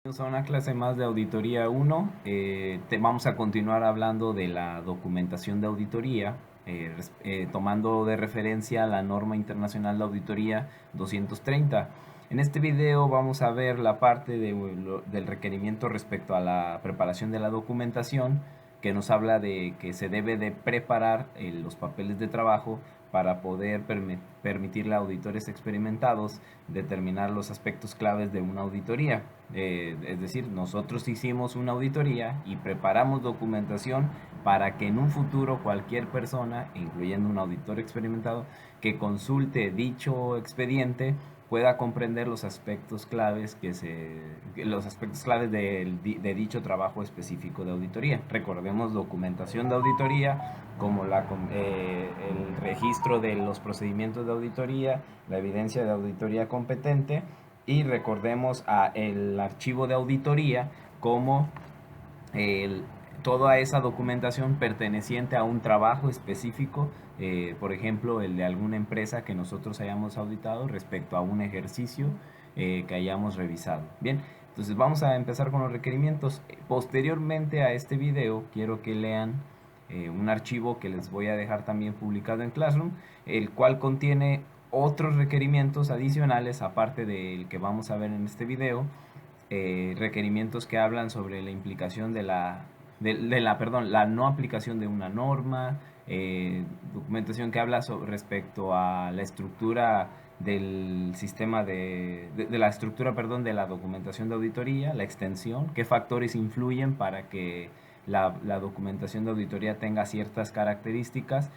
Bienvenidos a una clase más de Auditoría 1. Vamos a continuar hablando de la documentación de auditoría, tomando de referencia la norma internacional de auditoría 230. En este video vamos a ver la parte del requerimiento respecto a la preparación de la documentación, que nos habla de que se debe de preparar los papeles de trabajo para poder permitirle a auditores experimentados determinar los aspectos claves de una auditoría. Es decir, nosotros hicimos una auditoría y preparamos documentación para que en un futuro cualquier persona, incluyendo un auditor experimentado, que consulte dicho expediente pueda comprender los aspectos claves de dicho trabajo específico de auditoría. Recordemos documentación de auditoría como el registro de los procedimientos de auditoría, la evidencia de auditoría competente, y recordemos el archivo de auditoría como el, toda esa documentación perteneciente a un trabajo específico, por ejemplo, el de alguna empresa que nosotros hayamos auditado respecto a un ejercicio que hayamos revisado. Bien, entonces vamos a empezar con los requerimientos. Posteriormente a este video, quiero que lean un archivo que les voy a dejar también publicado en Classroom, el cual contiene otros requerimientos adicionales aparte del que vamos a ver en este video, requerimientos que hablan sobre la implicación la no aplicación de una norma, documentación que habla respecto a la estructura del sistema de la estructura, perdón, de la documentación de auditoría, la extensión, qué factores influyen para que la documentación de auditoría tenga ciertas características.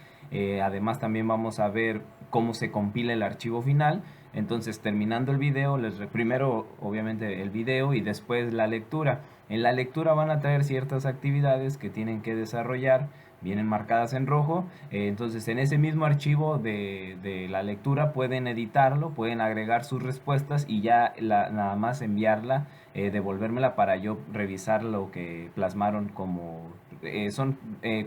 Además también vamos a ver cómo se compila el archivo final. Entonces, terminando el video, primero obviamente el video y después la lectura. En la lectura van a traer ciertas actividades que tienen que desarrollar, vienen marcadas en rojo. Entonces, en ese mismo archivo de la lectura pueden editarlo, pueden agregar sus respuestas y ya nada más enviarla, devolvérmela para yo revisar lo que plasmaron como son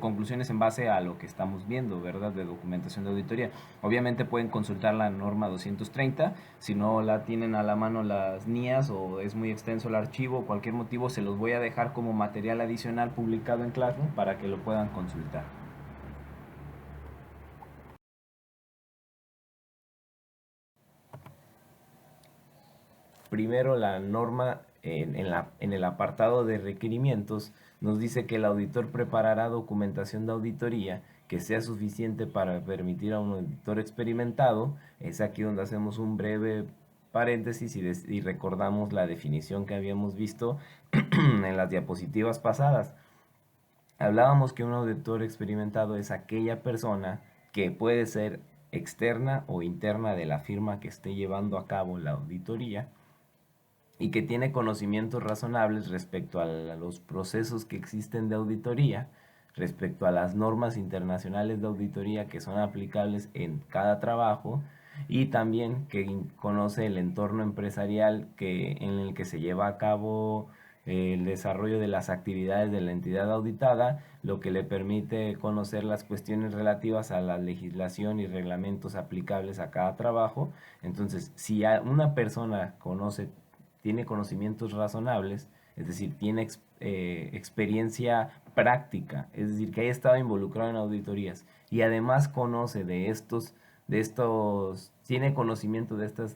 conclusiones en base a lo que estamos viendo, ¿verdad? De documentación de auditoría. Obviamente pueden consultar la norma 230, si no la tienen a la mano las NIAs o es muy extenso el archivo o cualquier motivo, se los voy a dejar como material adicional publicado en Classroom para que lo puedan consultar. Primero, la norma en el apartado de requerimientos nos dice que el auditor preparará documentación de auditoría que sea suficiente para permitir a un auditor experimentado. Es aquí donde hacemos un breve paréntesis y recordamos la definición que habíamos visto en las diapositivas pasadas. Hablábamos que un auditor experimentado es aquella persona que puede ser externa o interna de la firma que esté llevando a cabo la auditoría y que tiene conocimientos razonables respecto a los procesos que existen de auditoría, respecto a las normas internacionales de auditoría que son aplicables en cada trabajo, y también que conoce el entorno empresarial en el que se lleva a cabo el desarrollo de las actividades de la entidad auditada, lo que le permite conocer las cuestiones relativas a la legislación y reglamentos aplicables a cada trabajo. Entonces, si una persona tiene conocimientos razonables, es decir, tiene experiencia práctica, es decir, que haya estado involucrado en auditorías y además conoce tiene conocimiento de esta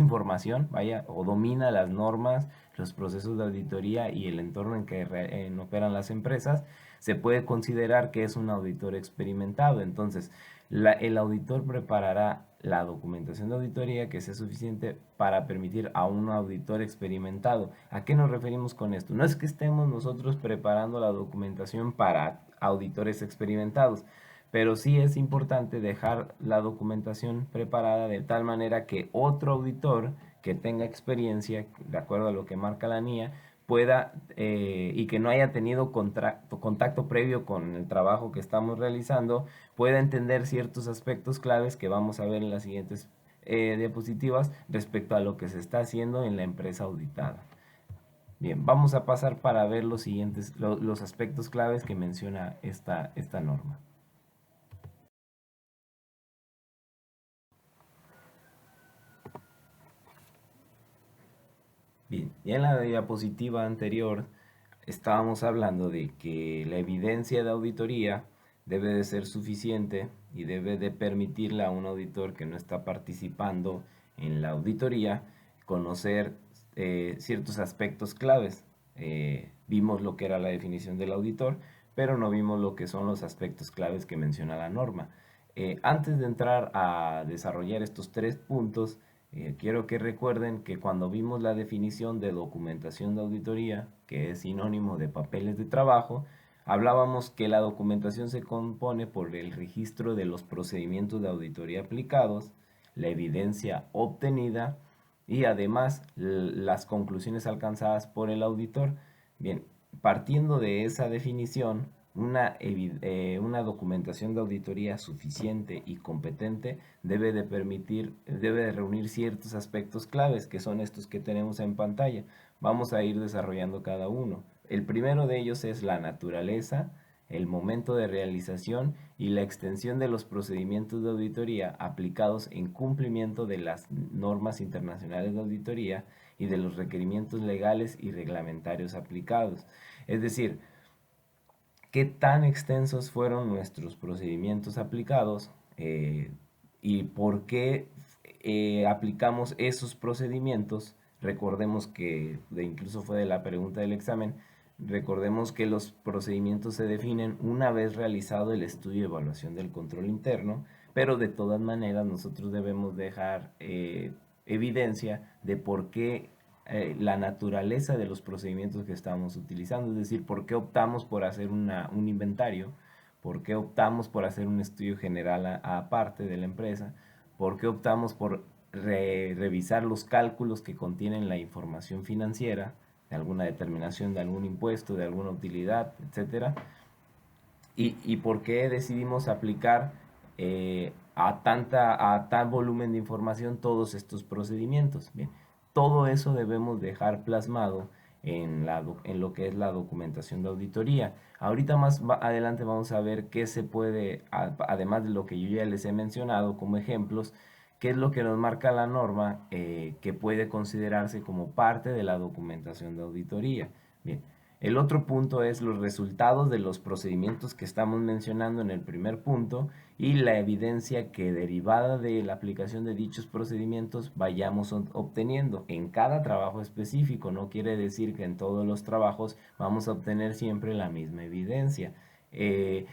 información, vaya, o domina las normas, los procesos de auditoría y el entorno en que operan las empresas, se puede considerar que es un auditor experimentado. Entonces, el auditor preparará la documentación de auditoría que sea suficiente para permitir a un auditor experimentado. ¿A qué nos referimos con esto? No es que estemos nosotros preparando la documentación para auditores experimentados, pero sí es importante dejar la documentación preparada de tal manera que otro auditor que tenga experiencia, de acuerdo a lo que marca la NIA, pueda y que no haya tenido contacto previo con el trabajo que estamos realizando, pueda entender ciertos aspectos claves que vamos a ver en las siguientes diapositivas respecto a lo que se está haciendo en la empresa auditada. Bien, vamos a pasar para ver los aspectos claves que menciona esta norma. Bien, ya en la diapositiva anterior estábamos hablando de que la evidencia de auditoría debe de ser suficiente y debe de permitirle a un auditor que no está participando en la auditoría conocer ciertos aspectos claves. Vimos lo que era la definición del auditor, pero no vimos lo que son los aspectos claves que menciona la norma. Antes de entrar a desarrollar estos tres puntos, quiero que recuerden que cuando vimos la definición de documentación de auditoría, que es sinónimo de papeles de trabajo, hablábamos que la documentación se compone por el registro de los procedimientos de auditoría aplicados, la evidencia obtenida y además las conclusiones alcanzadas por el auditor. Bien, partiendo de esa definición, una documentación de auditoría suficiente y competente debe de reunir ciertos aspectos claves, que son estos que tenemos en pantalla. Vamos a ir desarrollando cada uno. El primero de ellos es la naturaleza, el momento de realización y la extensión de los procedimientos de auditoría aplicados en cumplimiento de las normas internacionales de auditoría y de los requerimientos legales y reglamentarios aplicados. Es decir, qué tan extensos fueron nuestros procedimientos aplicados y por qué aplicamos esos procedimientos. Recordemos que, incluso fue de la pregunta del examen, recordemos que los procedimientos se definen una vez realizado el estudio y evaluación del control interno, pero de todas maneras nosotros debemos dejar evidencia de por qué la naturaleza de los procedimientos que estamos utilizando, es decir, por qué optamos por hacer un inventario, por qué optamos por hacer un estudio general aparte de la empresa, por qué optamos por revisar los cálculos que contienen la información financiera de alguna determinación de algún impuesto, de alguna utilidad, etcétera, y por qué decidimos aplicar a tal volumen de información todos estos procedimientos. Bien, todo eso debemos dejar plasmado en lo que es la documentación de auditoría. Ahorita más adelante vamos a ver qué se puede, además de lo que yo ya les he mencionado como ejemplos, qué es lo que nos marca la norma que puede considerarse como parte de la documentación de auditoría. Bien, el otro punto es los resultados de los procedimientos que estamos mencionando en el primer punto y la evidencia que derivada de la aplicación de dichos procedimientos vayamos obteniendo en cada trabajo específico. No quiere decir que en todos los trabajos vamos a obtener siempre la misma evidencia.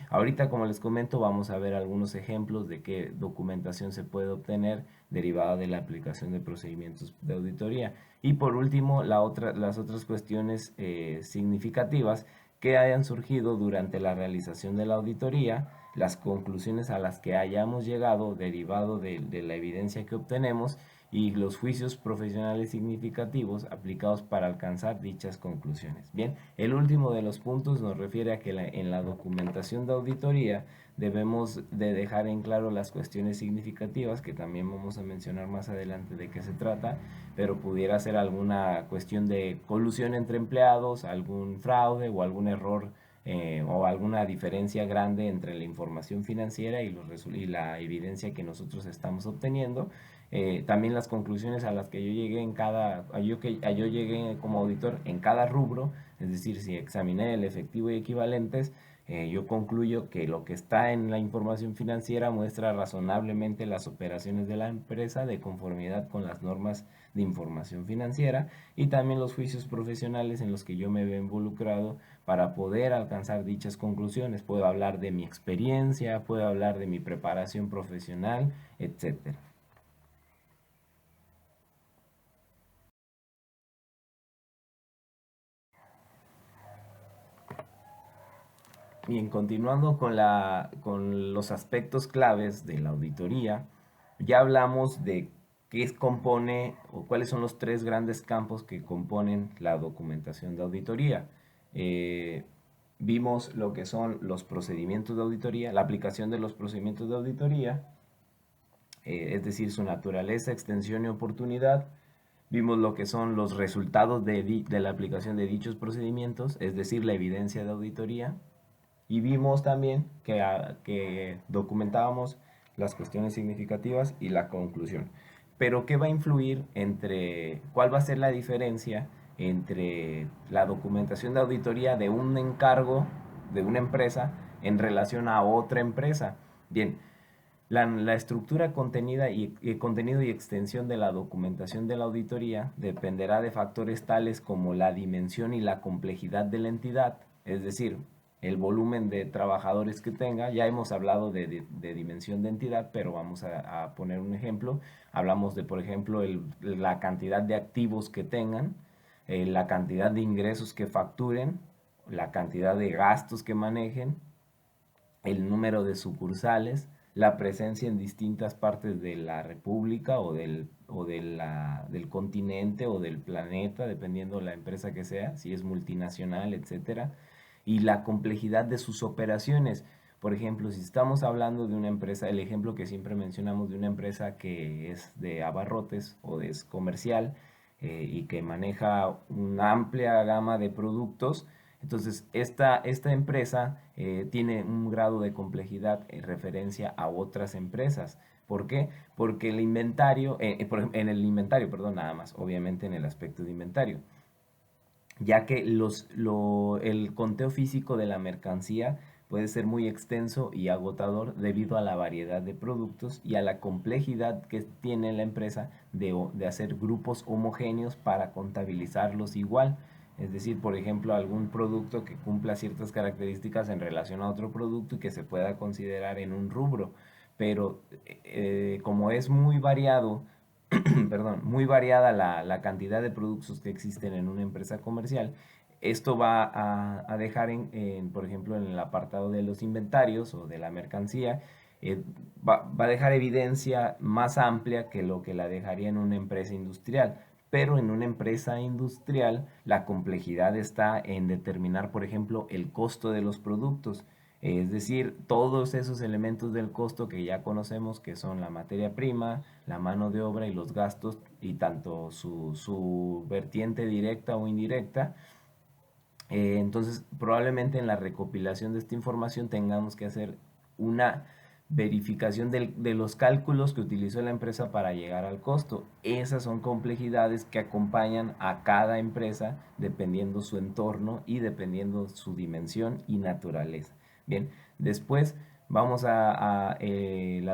Ahorita, como les comento, vamos a ver algunos ejemplos de qué documentación se puede obtener derivada de la aplicación de procedimientos de auditoría. Y por último, las otras cuestiones significativas que hayan surgido durante la realización de la auditoría, las conclusiones a las que hayamos llegado derivado de la evidencia que obtenemos y los juicios profesionales significativos aplicados para alcanzar dichas conclusiones. Bien, el último de los puntos nos refiere a que en la documentación de auditoría debemos de dejar en claro las cuestiones significativas, que también vamos a mencionar más adelante de qué se trata, pero pudiera ser alguna cuestión de colusión entre empleados, algún fraude o algún error o alguna diferencia grande entre la información financiera y la evidencia que nosotros estamos obteniendo. También las conclusiones a las que yo llegué yo llegué como auditor en cada rubro, es decir, si examiné el efectivo y equivalentes, yo concluyo que lo que está en la información financiera muestra razonablemente las operaciones de la empresa de conformidad con las normas de información financiera y también los juicios profesionales en los que yo me veo involucrado para poder alcanzar dichas conclusiones. Puedo hablar de mi experiencia, puedo hablar de mi preparación profesional, etcétera. Bien, continuando con los aspectos claves de la auditoría, ya hablamos de qué compone o cuáles son los tres grandes campos que componen la documentación de auditoría. Eh, Vimos lo que son los procedimientos de auditoría, la aplicación de los procedimientos de auditoría, es decir, su naturaleza, extensión y oportunidad. Vimos lo que son los resultados de la aplicación de dichos procedimientos, es decir, la evidencia de auditoría. Y vimos también que documentábamos las cuestiones significativas y la conclusión. Pero ¿qué va a influir cuál va a ser la diferencia entre la documentación de auditoría de un encargo de una empresa en relación a otra empresa. Bien, la estructura contenida contenido y extensión de la documentación de la auditoría dependerá de factores tales como la dimensión y la complejidad de la entidad, es decir, el volumen de trabajadores que tenga. Ya hemos hablado de dimensión de entidad, pero vamos a poner un ejemplo. Hablamos de, por ejemplo, la cantidad de activos que tengan, la cantidad de ingresos que facturen, la cantidad de gastos que manejen, el número de sucursales, la presencia en distintas partes de la República del continente o del planeta, dependiendo de la empresa que sea, si es multinacional, etcétera, y la complejidad de sus operaciones. Por ejemplo, si estamos hablando de una empresa, el ejemplo que siempre mencionamos de una empresa que es de abarrotes o es comercial y que maneja una amplia gama de productos, entonces, esta empresa tiene un grado de complejidad en referencia a otras empresas. ¿Por qué? Porque el inventario, en el inventario, perdón, nada más, obviamente en el aspecto de inventario, ya que el conteo físico de la mercancía puede ser muy extenso y agotador debido a la variedad de productos y a la complejidad que tiene la empresa de hacer grupos homogéneos para contabilizarlos igual. Es decir, por ejemplo, algún producto que cumpla ciertas características en relación a otro producto y que se pueda considerar en un rubro. Pero como es muy variado, perdón, muy variada la cantidad de productos que existen en una empresa comercial, esto va a dejar, por ejemplo, en el apartado de los inventarios o de la mercancía, va a dejar evidencia más amplia que lo que la dejaría en una empresa industrial. Pero en una empresa industrial la complejidad está en determinar, por ejemplo, el costo de los productos. Es decir, todos esos elementos del costo que ya conocemos, que son la materia prima, la mano de obra y los gastos, y tanto su vertiente directa o indirecta. Entonces, probablemente en la recopilación de esta información tengamos que hacer una verificación de los cálculos que utilizó la empresa para llegar al costo. Esas son complejidades que acompañan a cada empresa dependiendo su entorno y dependiendo su dimensión y naturaleza. Bien, después la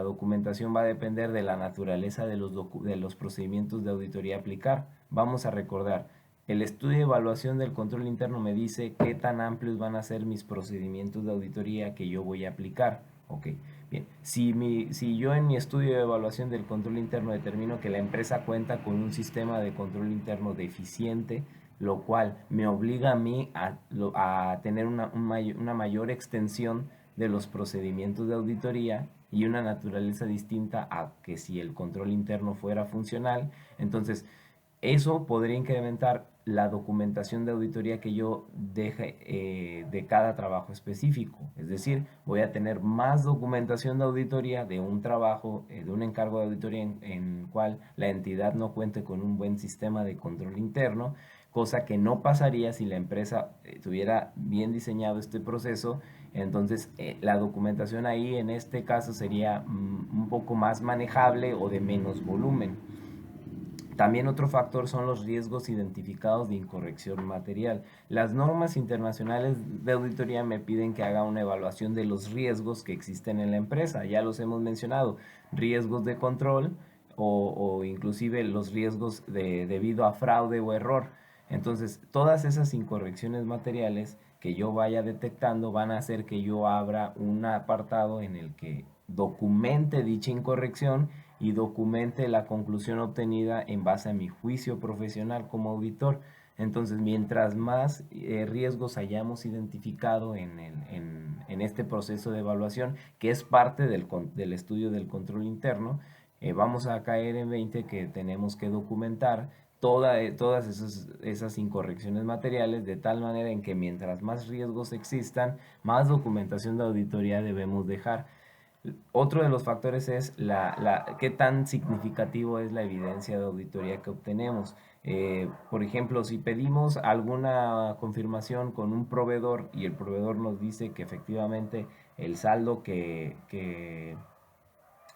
documentación va a depender de la naturaleza de los procedimientos de auditoría a aplicar. Vamos a recordar, el estudio de evaluación del control interno me dice qué tan amplios van a ser mis procedimientos de auditoría que yo voy a aplicar. Ok, bien. Si yo en mi estudio de evaluación del control interno determino que la empresa cuenta con un sistema de control interno deficiente, lo cual me obliga a mí a tener una mayor extensión de los procedimientos de auditoría y una naturaleza distinta a que si el control interno fuera funcional, entonces eso podría incrementar la documentación de auditoría que yo deje de cada trabajo específico. Es decir, voy a tener más documentación de auditoría de un trabajo, de un encargo de auditoría en cual la entidad no cuente con un buen sistema de control interno, cosa que no pasaría si la empresa tuviera bien diseñado este proceso. Entonces, la documentación ahí en este caso sería un poco más manejable o de menos volumen. También otro factor son los riesgos identificados de incorrección material. Las normas internacionales de auditoría me piden que haga una evaluación de los riesgos que existen en la empresa. Ya los hemos mencionado, riesgos de control o inclusive los riesgos debido a fraude o error. Entonces, todas esas incorrecciones materiales que yo vaya detectando van a hacer que yo abra un apartado en el que documente dicha incorrección y documente la conclusión obtenida en base a mi juicio profesional como auditor. Entonces, mientras más riesgos hayamos identificado en este proceso de evaluación, que es parte del estudio del control interno, vamos a caer en 20 que tenemos que documentar todas esas incorrecciones materiales de tal manera en que mientras más riesgos existan, más documentación de auditoría debemos dejar. Otro de los factores es qué tan significativo es la evidencia de auditoría que obtenemos. Por ejemplo, si pedimos alguna confirmación con un proveedor y el proveedor nos dice que efectivamente el saldo que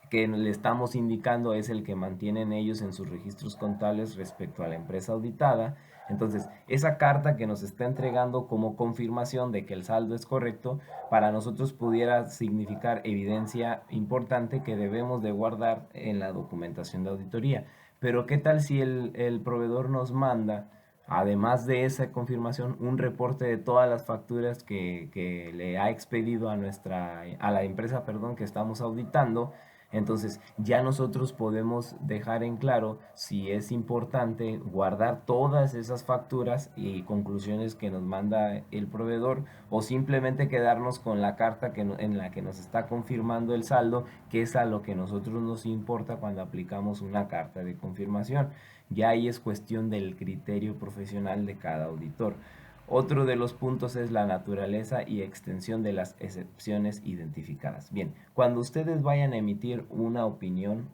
que le estamos indicando es el que mantienen ellos en sus registros contables respecto a la empresa auditada. Entonces, esa carta que nos está entregando como confirmación de que el saldo es correcto, para nosotros pudiera significar evidencia importante que debemos de guardar en la documentación de auditoría. Pero ¿qué tal si el proveedor nos manda, además de esa confirmación, un reporte de todas las facturas que le ha expedido a la empresa, perdón, que estamos auditando? Entonces ya nosotros podemos dejar en claro si es importante guardar todas esas facturas y conclusiones que nos manda el proveedor, o simplemente quedarnos con la carta en la que nos está confirmando el saldo, que es a lo que nosotros nos importa cuando aplicamos una carta de confirmación. Ya ahí es cuestión del criterio profesional de cada auditor. Otro de los puntos es la naturaleza y extensión de las excepciones identificadas. Bien, cuando ustedes vayan a emitir una opinión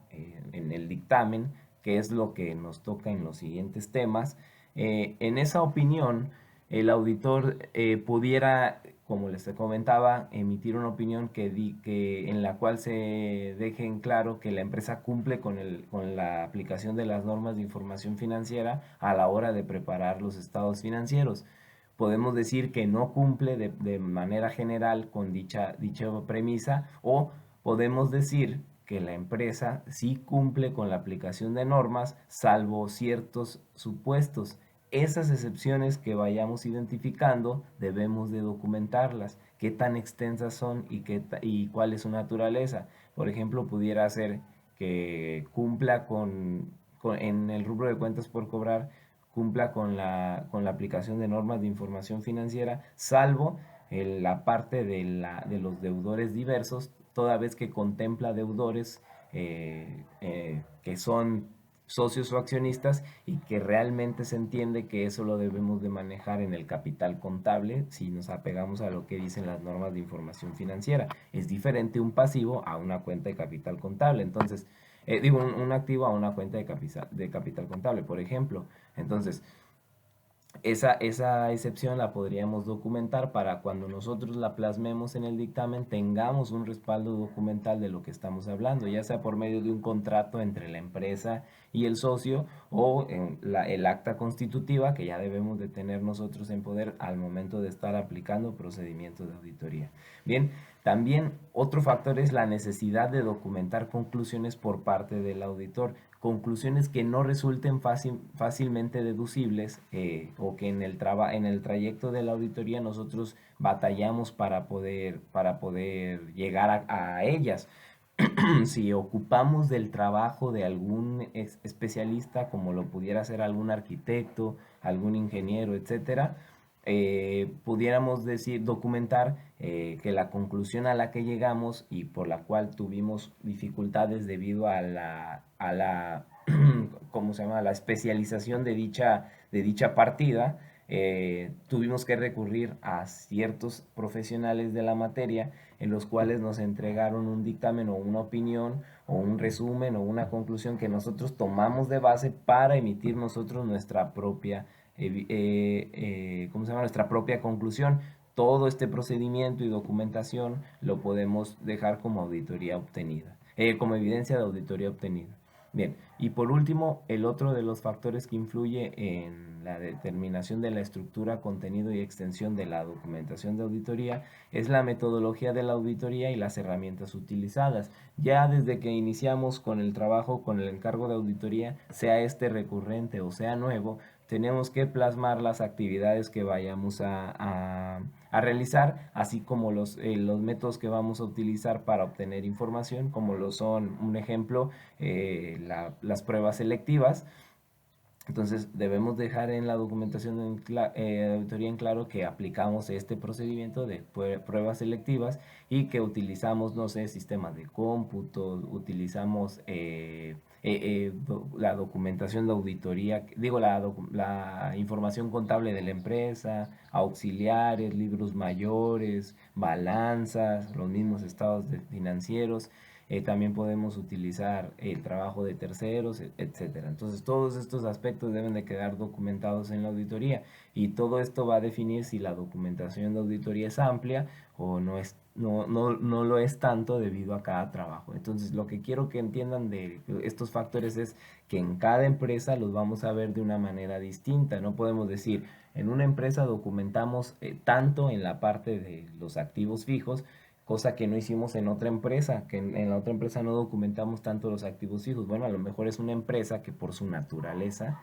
en el dictamen, que es lo que nos toca en los siguientes temas, en esa opinión el auditor pudiera, como les comentaba, emitir una opinión en la cual se deje en claro que la empresa cumple con la aplicación de las normas de información financiera a la hora de preparar los estados financieros. Podemos decir que no cumple de manera general con dicha premisa, o podemos decir que la empresa sí cumple con la aplicación de normas, salvo ciertos supuestos. Esas excepciones que vayamos identificando debemos de documentarlas, qué tan extensas son y cuál es su naturaleza. Por ejemplo, pudiera ser que cumpla en el rubro de cuentas por cobrar, cumpla con la aplicación de normas de información financiera, salvo la parte de los deudores diversos, toda vez que contempla deudores que son socios o accionistas, y que realmente se entiende que eso lo debemos de manejar en el capital contable si nos apegamos a lo que dicen las normas de información financiera. Es diferente un pasivo a una cuenta de capital contable. Entonces, digo, un activo a una cuenta de capital contable, por ejemplo. Entonces, esa excepción la podríamos documentar para cuando nosotros la plasmemos en el dictamen tengamos un respaldo documental de lo que estamos hablando, ya sea por medio de un contrato entre la empresa y el socio, o en el acta constitutiva que ya debemos de tener nosotros en poder al momento de estar aplicando procedimientos de auditoría. Bien, también otro factor es la necesidad de documentar conclusiones por parte del auditor, conclusiones que no resulten fácilmente deducibles, o que en el trayecto de la auditoría nosotros batallamos para poder llegar a ellas. Si ocupamos del trabajo de algún especialista, como lo pudiera ser algún arquitecto, algún ingeniero, etcétera, pudiéramos documentar que la conclusión a la que llegamos y por la cual tuvimos dificultades debido a la ¿cómo se llama? La especialización de dicha partida, tuvimos que recurrir a ciertos profesionales de la materia, en los cuales nos entregaron un dictamen o una opinión o un resumen o una conclusión que nosotros tomamos de base para emitir nosotros nuestra propia ¿cómo se llama? Nuestra propia conclusión. Todo este procedimiento y documentación lo podemos dejar como auditoría obtenida, como evidencia de auditoría obtenida. Bien, y por último, el otro de los factores que influye en la determinación de la estructura, contenido y extensión de la documentación de auditoría es la metodología de la auditoría y las herramientas utilizadas. Ya desde que iniciamos con el trabajo, con el encargo de auditoría, sea este recurrente o sea nuevo, tenemos que plasmar las actividades que vayamos a realizar, así como los métodos que vamos a utilizar para obtener información, como lo son, un ejemplo, las pruebas selectivas. Entonces debemos dejar en la documentación de auditoría en claro que aplicamos este procedimiento de pruebas selectivas y que utilizamos, no sé, sistemas de cómputo, utilizamos la documentación de auditoría, digo, la información contable de la empresa, auxiliares, libros mayores, balanzas, los mismos estados financieros. También podemos utilizar el trabajo de terceros, etcétera. Entonces, todos estos aspectos deben de quedar documentados en la auditoría, y todo esto va a definir si la documentación de auditoría es amplia o no es no lo es tanto debido a cada trabajo. Entonces, lo que quiero que entiendan de estos factores es que en cada empresa los vamos a ver de una manera distinta. No podemos decir, en una empresa documentamos tanto en la parte de los activos fijos, cosa que no hicimos en otra empresa, que en la otra empresa no documentamos tanto los activos fijos. Bueno, a lo mejor es una empresa que por su naturaleza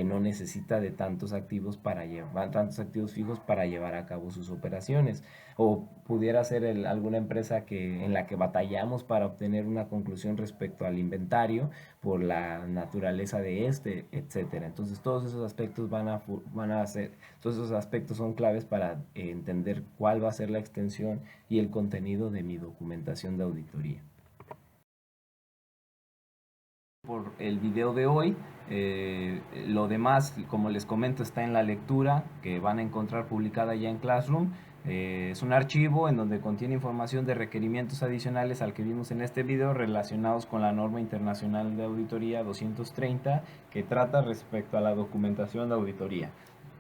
no necesita de tantos activos tantos activos fijos para llevar a cabo sus operaciones. O pudiera ser alguna empresa en la que batallamos para obtener una conclusión respecto al inventario por la naturaleza de este, etcétera. Entonces todos esos aspectos todos esos aspectos son claves para entender cuál va a ser la extensión y el contenido de mi documentación de auditoría. Por el video de hoy. Lo demás, como les comento, está en la lectura que van a encontrar publicada ya en Classroom. Es un archivo en donde contiene información de requerimientos adicionales al que vimos en este video relacionados con la norma internacional de auditoría 230 que trata respecto a la documentación de auditoría.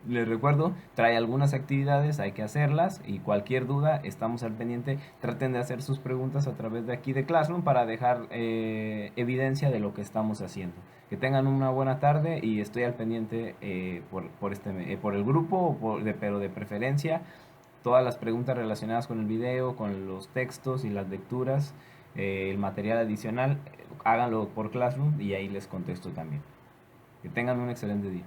Les recuerdo, trae algunas actividades, hay que hacerlas y cualquier duda estamos al pendiente. Traten de hacer sus preguntas a través de aquí de Classroom para dejar evidencia de lo que estamos haciendo. Que tengan una buena tarde y estoy al pendiente por el grupo, pero de preferencia todas las preguntas relacionadas con el video, con los textos y las lecturas, el material adicional, háganlo por Classroom y ahí les contesto también. Que tengan un excelente día.